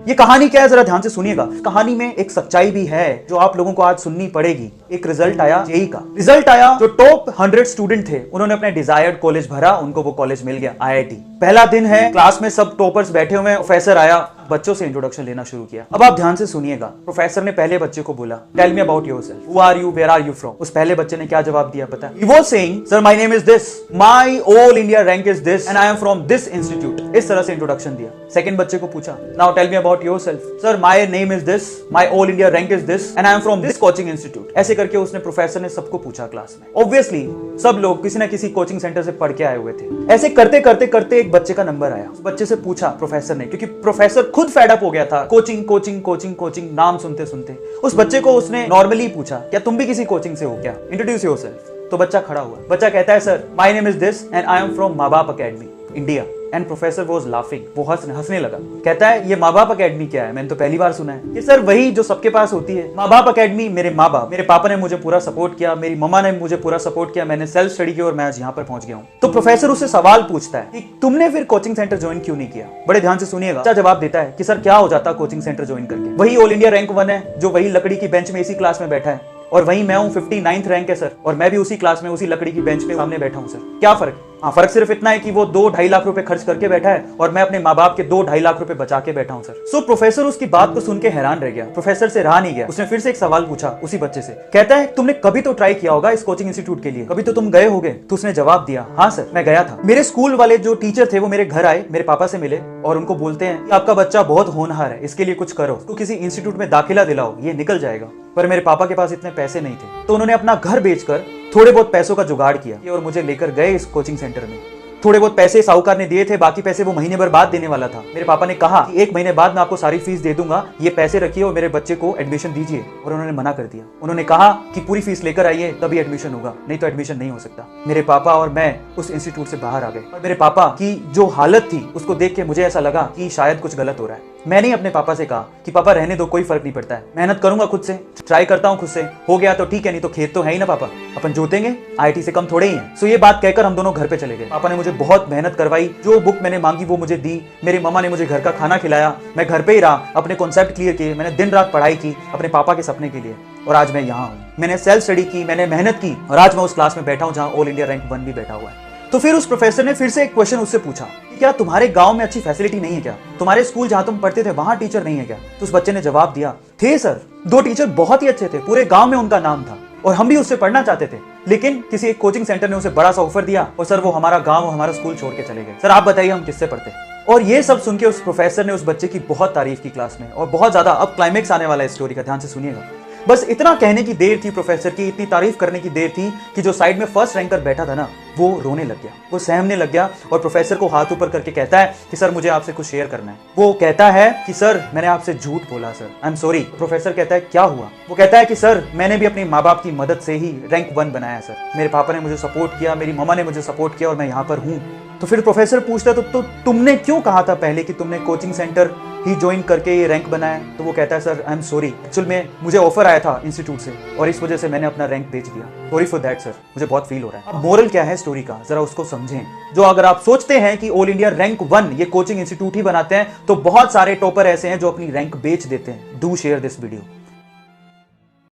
ये कहानी क्या है जरा ध्यान से सुनिएगा। कहानी में एक सच्चाई भी है जो आप लोगों को आज सुननी पड़ेगी। एक रिजल्ट आया जेईई का। रिजल्ट आया, जो टॉप 100 स्टूडेंट थे उन्होंने अपने डिजायर्ड कॉलेज भरा, उनको वो कॉलेज मिल गया, आईआईटी। पहला दिन है, क्लास में सब टॉपर्स बैठे हुए हैं। प्रोफेसर आया, बच्चों से इंट्रोडक्शन लेना शुरू किया। अब आप ध्यान से सुनिएगा। प्रोफेसर ने पहले बच्चे को बोला, tell me about yourself, who are you, where are you from. उस पहले बच्चे ने क्या जवाब दिया पता है? He was saying, sir my name is this, my all India rank is this and I am from this institute. इस तरह से इंट्रोडक्शन दिया। सेकंड बच्चे को पूछा, now tell me about yourself, sir my name is this, my all India rank is this and I am from this coaching institute. ऐसे करके उसने, प्रोफेसर ने सबको पूछा क्लास में। ऑब्वियसली सब लोग किसी ना किसी कोचिंग सेंटर से पढ़ के आए हुए थे। ऐसे करते करते करते एक बच्चे का नंबर आया। उस बच्चे से पूछा प्रोफेसर ने, क्योंकि प्रोफेसर खुद फेड अप हो गया था कोचिंग कोचिंग कोचिंग कोचिंग नाम सुनते सुनते। उस बच्चे को उसने नॉर्मली पूछा, क्या तुम भी किसी कोचिंग से हो क्या, इंट्रोड्यूस योरसेल्फ। तो बच्चा खड़ा हुआ। बच्चा कहता है, sir my name is this and I am from माँ बाप academy India. And professor was laughing, वो हंसने लगा। कहता है, ये माँ बाप अकेडमी क्या है, मैंने तो पहली बार सुना है। ये सर वही जो सबके पास होती है, माँ बाप अकेडमी। मेरे माँ बाप, मेरे पापा ने मुझे पूरा सपोर्ट किया, मेरी मम्मा ने मुझे पूरा सपोर्ट किया, मैंने सेल्फ स्टडी की और मैं आज यहाँ पर पहुंच गया हूँ। तो प्रोफेसर उससे सवाल पूछता है कि तुमने फिर कोचिंग सेंटर ज्वाइन क्यों नहीं किया। बड़े ध्यान से सुनिएगा। अच्छा जवाब देता है कि सर क्या हो जाता कोचिंग सेंटर ज्वाइन करके, वही ऑल इंडिया रैंक 1 है, जो वही लकड़ी की बेंच में इसी क्लास में बैठा है, और वहीं मैं हूं 59th रैंक है सर, और मैं भी उसी क्लास में उसी लकड़ी की बेंच पे सामने बैठा हूं सर। क्या फर्क है? हाँ, फर्क सिर्फ इतना है कि वो 2-2.5 लाख रुपए खर्च करके बैठा है और मैं अपने माँ बाप के 2-2.5 लाख रुपए बचा के बैठा हूं सर। सो प्रोफेसर उसकी बात को सुन के हैरान रह गया। प्रोफेसर से रहा नहीं गया। उसने फिर से एक सवाल पूछा उसी बच्चे से। कहता है, तुमने कभी तो ट्राई किया होगा इस कोचिंग इंस्टीट्यूट के लिए, कभी तो तुम गए होगे। तो उसने जवाब दिया, हाँ सर मैं गया था। मेरे स्कूल वाले जो टीचर थे वो मेरे घर आए, मेरे पापा से मिले और उनको बोलते हैं कि आपका बच्चा बहुत होनहार है, इसके लिए कुछ करो, उसको किसी इंस्टीट्यूट में दाखिला दिलाओ, ये निकल जाएगा। पर मेरे पापा के पास इतने पैसे नहीं थे, तो उन्होंने अपना घर बेचकर थोड़े बहुत पैसों का जुगाड़ किया और मुझे लेकर गए इस कोचिंग सेंटर में। थोड़े बहुत पैसे साहूकार ने दिए थे, बाकी पैसे वो महीने भर बाद देने वाला था। मेरे पापा ने कहा कि 1 महीने बाद मैं आपको सारी फीस दे दूंगा, ये पैसे रखिए और मेरे बच्चे को एडमिशन दीजिए। और उन्होंने मना कर दिया। उन्होंने कहा कि पूरी फीस लेकर आइए तभी एडमिशन होगा, नहीं तो एडमिशन नहीं हो सकता। मेरे पापा और मैं उस इंस्टीट्यूट से बाहर आ गए और मेरे पापा की जो हालत थी उसको देख के मुझे ऐसा लगा कि शायद कुछ गलत हो रहा है। मैंने अपने पापा से कहा कि पापा रहने दो, कोई फर्क नहीं पड़ता है, मेहनत करूंगा खुद से, ट्राई करता हूं खुद से, हो गया तो ठीक है, नहीं तो खेत तो है ही ना पापा, अपन जोतेंगे, आईआईटी से कम थोड़े ही हैं। सो ये बात कहकर हम दोनों घर पे चले गए। पापा ने मुझे बहुत मेहनत करवाई, जो बुक मैंने मांगी वो मुझे दी, मेरी मम्मा ने मुझे घर का खाना खिलाया, मैं घर पे ही रहा, अपने कॉन्सेप्ट क्लियर किए, मैंने दिन रात पढ़ाई की अपने पापा के सपने के लिए, और आज मैं यहाँ हूँ। मैंने सेल्फ स्टडी की, मैंने मेहनत की और आज मैं उस क्लास में बैठा हूँ जहाँ ऑल इंडिया रैंक 1 भी बैठा हुआ है। तो फिर उस प्रोफेसर ने फिर से एक क्वेश्चन उससे पूछा, क्या तुम्हारे गांव में अच्छी फैसिलिटी नहीं है क्या, तुम्हारे स्कूल जहां तुम पढ़ते थे वहां टीचर नहीं है क्या। तो उस बच्चे ने जवाब दिया, थे सर, 2 टीचर बहुत ही अच्छे थे, पूरे गांव में उनका नाम था और हम भी उससे पढ़ना चाहते थे, लेकिन किसी एक कोचिंग सेंटर ने उसे बड़ा सा ऑफर दिया और सर वो हमारा गांव और हमारा स्कूल छोड़ के चले गए। सर आप बताइए हम किससे पढ़ते। और ये सब सुन के उस प्रोफेसर ने उस बच्चे की बहुत तारीफ की क्लास में, और बहुत ज्यादा। अब क्लाइमेक्स आने वाला है स्टोरी का, ध्यान से सुनिएगा। बस इतना कहने की देर थी प्रोफेसर की, इतनी तारीफ करने की देर थी कि जो साइड में फर्स्ट रैंकर बैठा था ना, वो रोने लग गया, वो सहमने लग गया और प्रोफेसर को हाथ ऊपर करके कहता है कि सर मुझे आपसे कुछ शेयर करना है। वो कहता है कि सर मैंने आपसे झूठ बोला sir, I am sorry. Professor कहता है क्या हुआ। वो कहता है कि सर मैंने भी अपने माँ बाप की मदद से ही रैंक 1 बनाया सर, मेरे पापा ने मुझे सपोर्ट किया, मेरी मम्मा ने मुझे सपोर्ट किया और मैं यहाँ पर हूँ। तो फिर प्रोफेसर पूछता है, तो तुमने क्यों कहा था पहले कि तुमने कोचिंग सेंटर ही ज्वाइन करके ये रैंक बनाया। तो वो कहता है, sir I am sorry, actual में मुझे ऑफर आया था इंस्टीट्यूट से और इस वजह से मैंने अपना रैंक बेच दिया, सॉरी फॉर दैट सर, मुझे बहुत फील हो रहा है। अब मोरल क्या है स्टोरी का, जरा उसको समझें। जो अगर आप सोचते हैं कि ऑल इंडिया रैंक 1 ये कोचिंग इंस्टीट्यूट ही बनाते हैं, तो बहुत सारे टॉपर ऐसे हैं जो अपनी रैंक बेच देते हैं। Do share this video.